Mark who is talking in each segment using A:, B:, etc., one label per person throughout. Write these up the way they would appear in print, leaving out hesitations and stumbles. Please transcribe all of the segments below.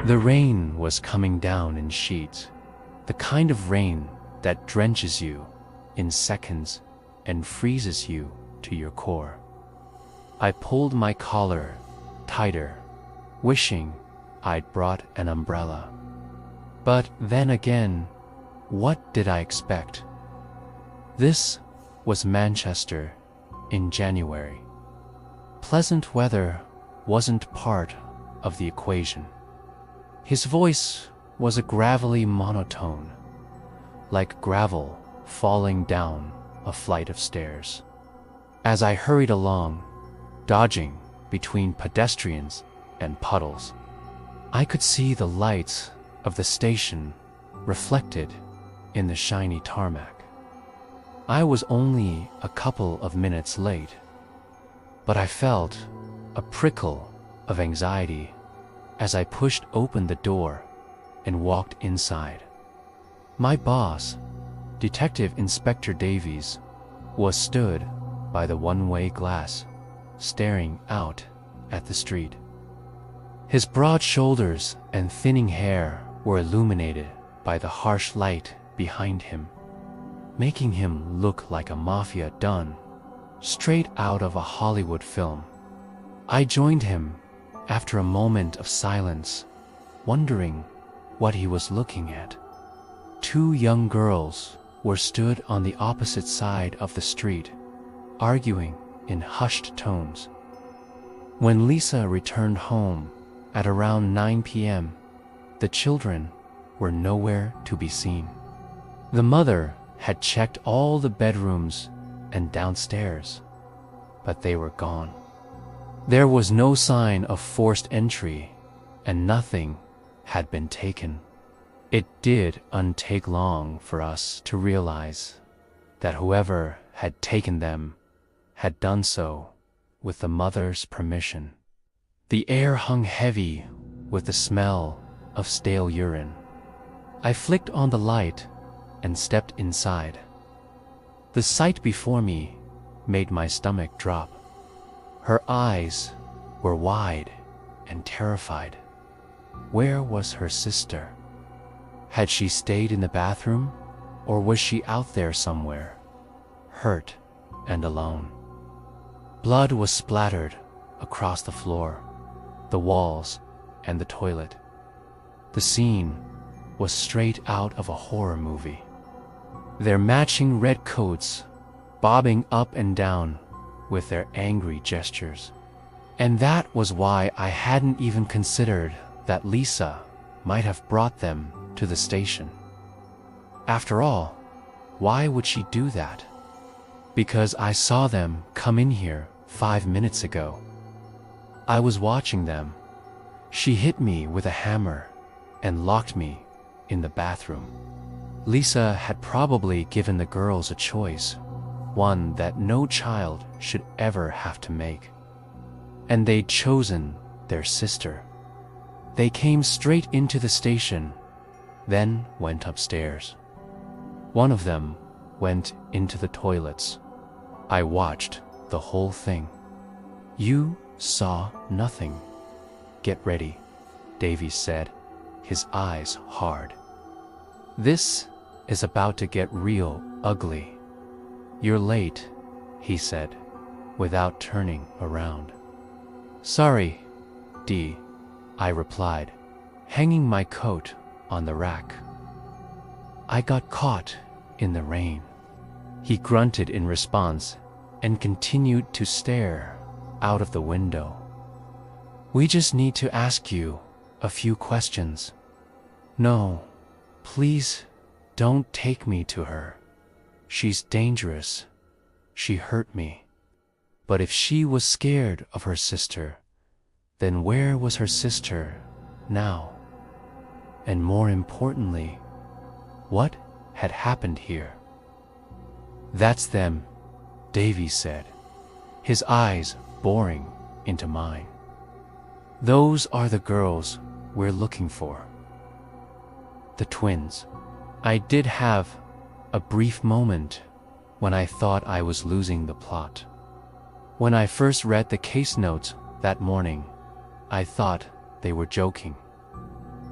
A: The rain was coming down in sheets, the kind of rain that drenches you in seconds and freezes you to your core. I pulled my collar tighter, wishing I'd brought an umbrella. But then again, what did I expect? This was Manchester in January. Pleasant weather wasn't part of the equation. His voice was a gravelly monotone, like gravel falling down a flight of stairs. As I hurried along, dodging between pedestrians and puddles, I could see the lights of the station reflected in the shiny tarmac. I was only a couple of minutes late, but I felt a prickle of anxiety as I pushed open the door and walked inside. My boss, Detective Inspector Davies, was stood by the one-way glass, staring out at the street. His broad shoulders and thinning hair were illuminated by the harsh light behind him, making him look like a mafia don straight out of a Hollywood film. I joined him after a moment of silence, wondering what he was looking at. Two young girls were stood on the opposite side of the street, arguing in hushed tones. When Lisa returned home at around 9 p.m., the children were nowhere to be seen. The mother had checked all the bedrooms and downstairs, but they were gone. There was no sign of forced entry, and nothing had been taken. It didn't take long for us to realize that whoever had taken them had done so with the mother's permission. The air hung heavy with the smell of stale urine. I flicked on the light and stepped inside. The sight before me made my stomach drop. Her eyes were wide and terrified. Where was her sister? Had she stayed in the bathroom, or was she out there somewhere, hurt and alone? Blood was splattered across the floor, the walls, and the toilet. The scene was straight out of a horror movie. Their matching red coats bobbing up and down with their angry gestures. And that was why I hadn't even considered that Lisa might have brought them to the station. After all, why would she do that? Because I saw them come in here 5 minutes ago. I was watching them. She hit me with a hammer and locked me in the bathroom. Lisa had probably given the girls a choice, one that no child should ever have to make. And they'd chosen their sister. They came straight into the station, then went upstairs. One of them went into the toilets. I watched the whole thing. You saw nothing. Get ready, Davies said, his eyes hard. This is about to get real ugly. You're late, he said, without turning around. Sorry, Dee, I replied, hanging my coat on the rack. I got caught in the rain. He grunted in response and continued to stare out of the window. We just need to ask you a few questions. No, please don't take me to her. She's dangerous. She hurt me. But if she was scared of her sister, then where was her sister now? And more importantly, what had happened here? That's them, Davies said, his eyes boring into mine. Those are the girls we're looking for. The twins. I did have a brief moment when I thought I was losing the plot. When I first read the case notes that morning, I thought they were joking.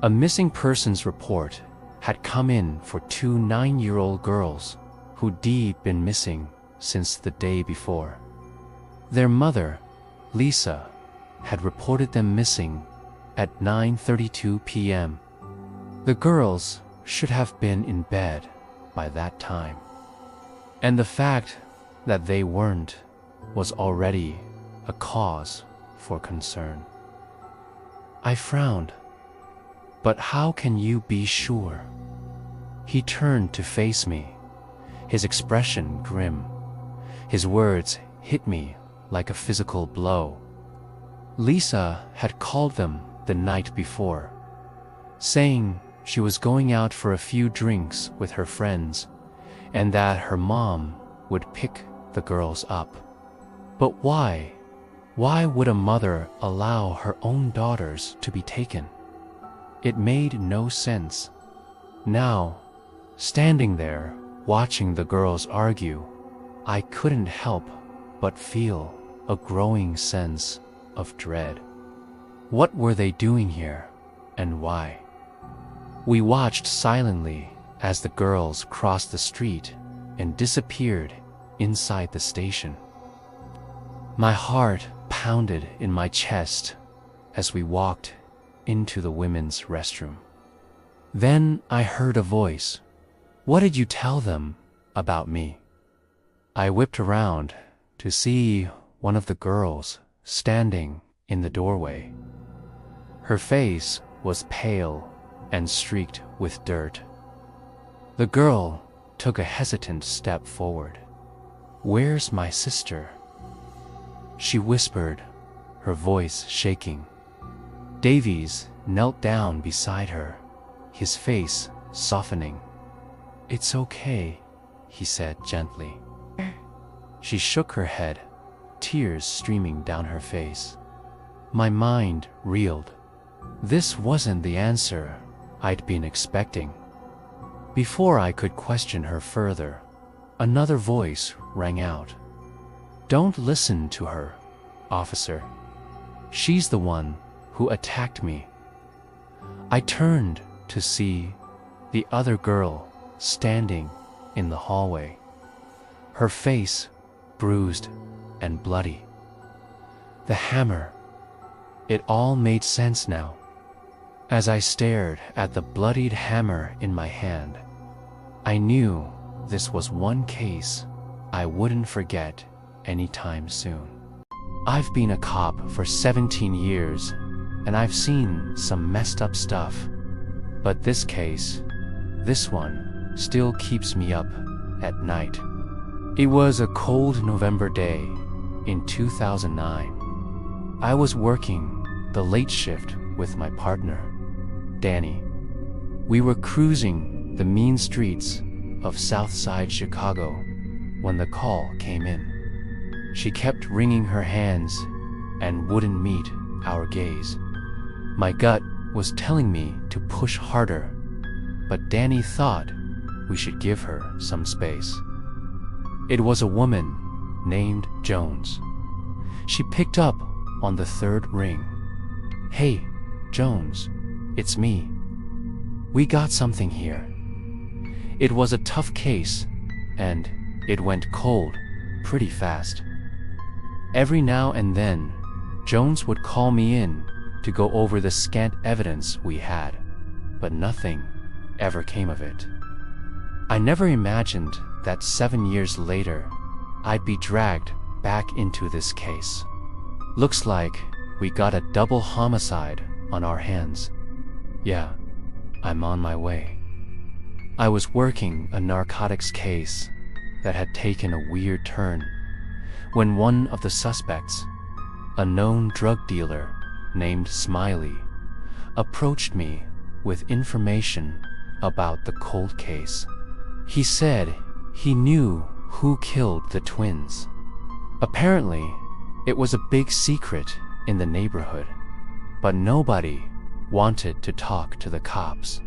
A: A missing persons report had come in for two 9-year-old girls who'd been missing since the day before. Their mother, Lisa, had reported them missing at 9:32 p.m. The girls should have been in bed by that time. And the fact that they weren't was already a cause for concern. I frowned. But how can you be sure? He turned to face me, his expression grim. His words hit me like a physical blow. Lisa had called them the night before, saying she was going out for a few drinks with her friends and that her mom would pick the girls up. But why? Why would a mother allow her own daughters to be taken? It made no sense. Now, standing there, watching the girls argue, I couldn't help but feel a growing sense of dread. What were they doing here, and why? We watched silently as the girls crossed the street and disappeared inside the station. My heart pounded in my chest as we walked into the women's restroom. Then I heard a voice. What did you tell them about me? I whipped around to see one of the girls standing in the doorway. Her face was pale and streaked with dirt. The girl took a hesitant step forward. Where's my sister? She whispered, her voice shaking. Davies knelt down beside her, his face softening. It's okay, he said gently. She shook her head, tears streaming down her face. My mind reeled. This wasn't the answer I'd been expecting. Before I could question her further, another voice rang out. Don't listen to her, officer. She's the one who attacked me. I turned to see the other girl standing in the hallway, her face bruised and bloody. The hammer. It all made sense now. As I stared at the bloodied hammer in my hand, I knew this was one case I wouldn't forget anytime soon. I've been a cop for 17 years, and I've seen some messed up stuff. But this case, this one, still keeps me up at night. It was a cold November day in 2009. I was working the late shift with my partner, Danny. We were cruising the mean streets of Southside Chicago when the call came in. She kept wringing her hands and wouldn't meet our gaze. My gut was telling me to push harder, but Danny thought we should give her some space. It was a woman named Jones. She picked up on the third ring. Hey, Jones, it's me. We got something here. It was a tough case, and it went cold pretty fast. Every now and then, Jones would call me in to go over the scant evidence we had, but nothing ever came of it. I never imagined that 7 years later, I'd be dragged back into this case. Looks like we got a double homicide on our hands. Yeah, I'm on my way. I was working a narcotics case that had taken a weird turn when one of the suspects, a known drug dealer named Smiley, approached me with information about the cold case. He said he knew who killed the twins. Apparently, it was a big secret in the neighborhood, but nobody wanted to talk to the cops.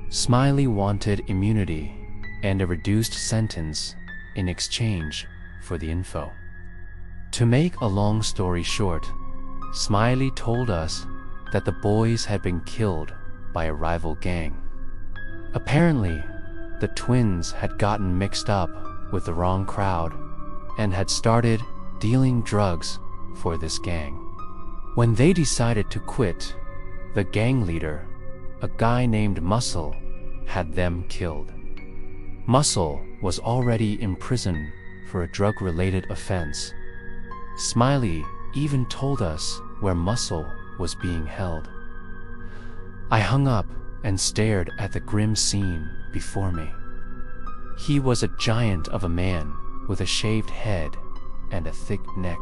A: Smiley wanted immunity and a reduced sentence in exchange for the info. To make a long story short, Smiley told us that the boys had been killed by a rival gang. Apparently, the twins had gotten mixed up with the wrong crowd and had started dealing drugs for this gang. When they decided to quit, the gang leader, a guy named Muscle, had them killed. Muscle was already in prison for a drug-related offense. Smiley even told us where Muscle was being held. I hung up and stared at the grim scene before me. He was a giant of a man with a shaved head and a thick neck.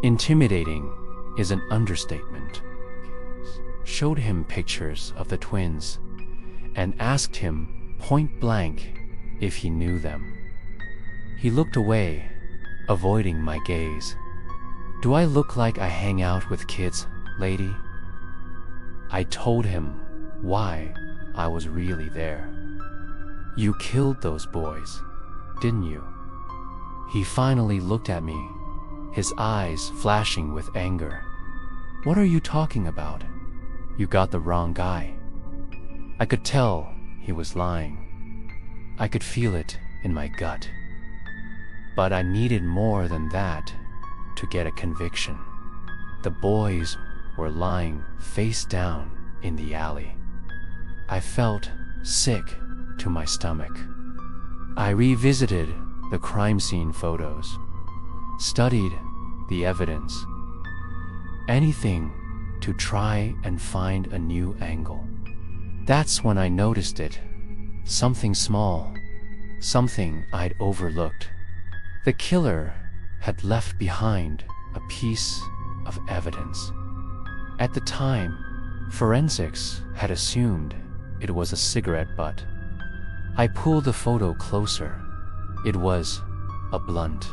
A: Intimidating is an understatement. Showed him pictures of the twins and asked him point blank if he knew them. He looked away, avoiding my gaze. "Do I look like I hang out with kids, lady?" I told him why I was really there. "You killed those boys, didn't you?" He finally looked at me, his eyes flashing with anger. "What are you talking about? You got the wrong guy." I could tell he was lying. I could feel it in my gut. But I needed more than that to get a conviction. The boys were lying face down in the alley. I felt sick to my stomach. I revisited the crime scene photos, studied the evidence, anything to try and find a new angle. That's when I noticed it. Something small, something I'd overlooked. The killer had left behind a piece of evidence. At the time, forensics had assumed it was a cigarette butt. I pulled the photo closer. It was a blunt.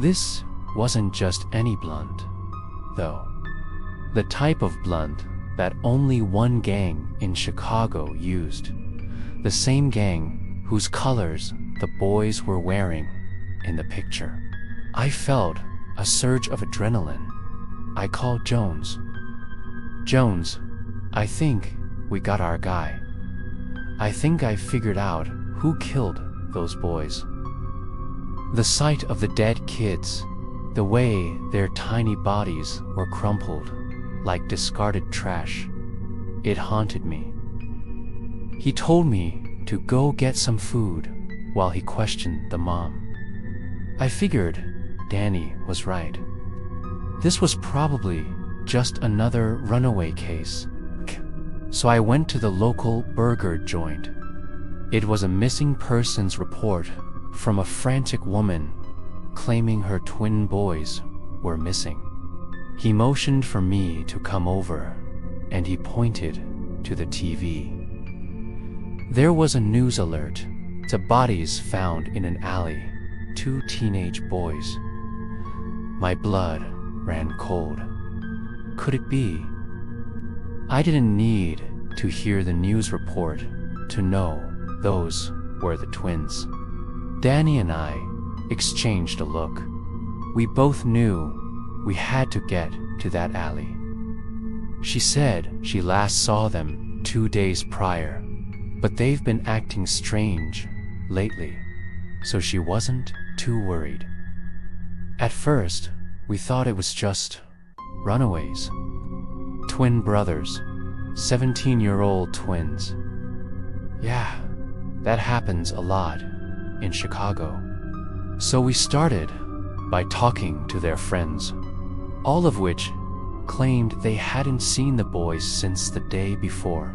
A: This wasn't just any blunt, though. The type of blunt that only one gang in Chicago used. The same gang whose colors the boys were wearing in the picture. I felt a surge of adrenaline. I called Jones. "Jones, I think we got our guy. I think I figured out who killed those boys." The sight of the dead kids, the way their tiny bodies were crumpled like discarded trash, it haunted me. He told me to go get some food while he questioned the mom. I figured Danny was right. This was probably just another runaway case. So I went to the local burger joint. It was a missing persons report from a frantic woman claiming her twin boys were missing. He motioned for me to come over, and he pointed to the TV. There was a news alert to bodies found in an alley, 2 teenage boys. My blood ran cold. Could it be? I didn't need to hear the news report to know those were the twins. Danny and I exchanged a look. We both knew we had to get to that alley. She said she last saw them 2 days prior, but they've been acting strange lately, so she wasn't too worried. At first, we thought it was just runaways. Twin brothers, 17-year-old twins. Yeah, that happens a lot in Chicago. So we started by talking to their friends, all of which claimed they hadn't seen the boys since the day before.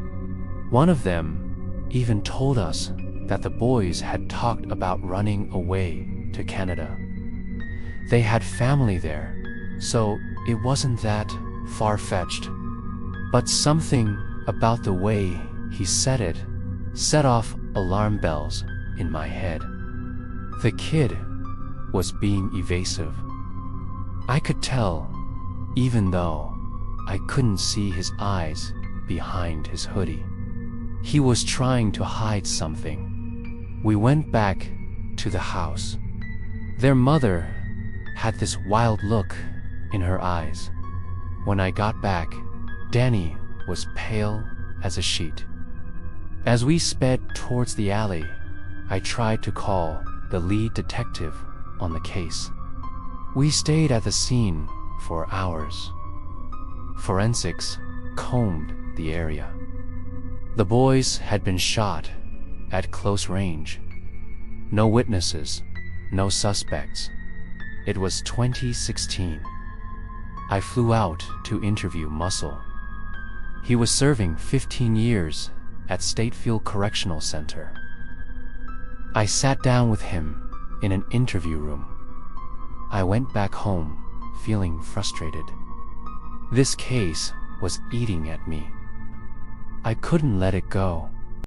A: One of them even told us that the boys had talked about running away to Canada. They had family there, so it wasn't that far-fetched. But something about the way he said it set off alarm bells in my head. The kid was being evasive. I could tell, even though I couldn't see his eyes behind his hoodie. He was trying to hide something. We went back to the house. Their mother had this wild look in her eyes. When I got back, Danny was pale as a sheet. As we sped towards the alley, I tried to call the lead detective on the case. We stayed at the scene for hours. Forensics combed the area. The boys had been shot at close range. No witnesses, no suspects. It was 2016. I flew out to interview Muscle. He was serving 15 years at Statefield Correctional Center. I sat down with him in an interview room. I went back home feeling frustrated. This case was eating at me. I couldn't let it go.